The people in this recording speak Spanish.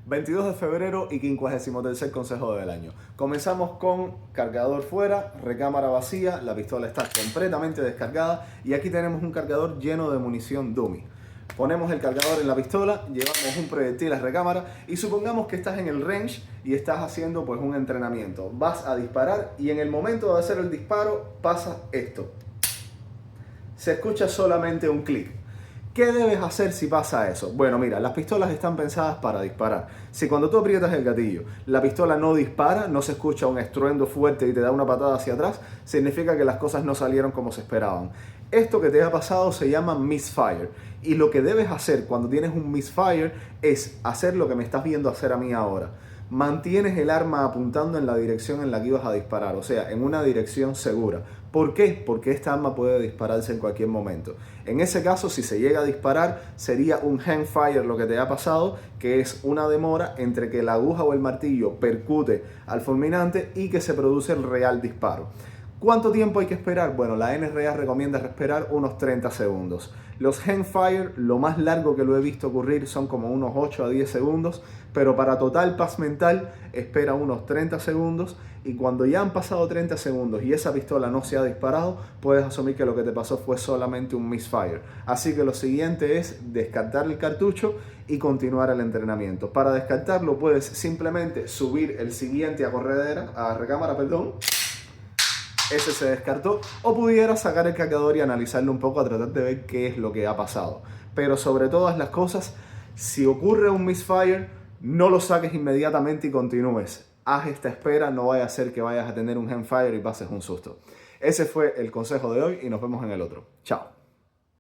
22 de febrero y 53º consejo del año. Comenzamos con cargador fuera, recámara vacía, la pistola está completamente descargada y aquí tenemos un cargador lleno de munición dummy. Ponemos el cargador en la pistola, llevamos un proyectil a recámara y supongamos que estás en el range y estás haciendo pues un entrenamiento. Vas a disparar y en el momento de hacer el disparo pasa esto. Se escucha solamente un clic. ¿Qué debes hacer si pasa eso? Bueno, mira, las pistolas están pensadas para disparar. Si cuando tú aprietas el gatillo, la pistola no dispara, no se escucha un estruendo fuerte y te da una patada hacia atrás, significa que las cosas no salieron como se esperaban. Esto que te ha pasado se llama misfire. Y lo que debes hacer cuando tienes un misfire es hacer lo que me estás viendo hacer a mí ahora. Mantienes el arma apuntando en la dirección en la que ibas a disparar, o sea, en una dirección segura. ¿Por qué? Porque esta arma puede dispararse en cualquier momento. En ese caso, si se llega a disparar, sería un handfire lo que te ha pasado, que es una demora entre que la aguja o el martillo percute al fulminante y que se produce el real disparo. ¿Cuánto tiempo hay que esperar? Bueno, la NRA recomienda esperar unos 30 segundos. Los handfire, lo más largo que lo he visto ocurrir son como unos 8 a 10 segundos, pero para total paz mental espera unos 30 segundos y cuando ya han pasado 30 segundos y esa pistola no se ha disparado, puedes asumir que lo que te pasó fue solamente un misfire. Así que lo siguiente es descartar el cartucho y continuar el entrenamiento. Para descartarlo puedes simplemente subir el siguiente a recámara, ese se descartó, o pudieras sacar el cargador y analizarlo un poco a tratar de ver qué es lo que ha pasado. Pero sobre todas las cosas, si ocurre un misfire, no lo saques inmediatamente y continúes. Haz esta espera, no vaya a ser que vayas a tener un handfire y pases un susto. Ese fue el consejo de hoy y nos vemos en el otro. Chao.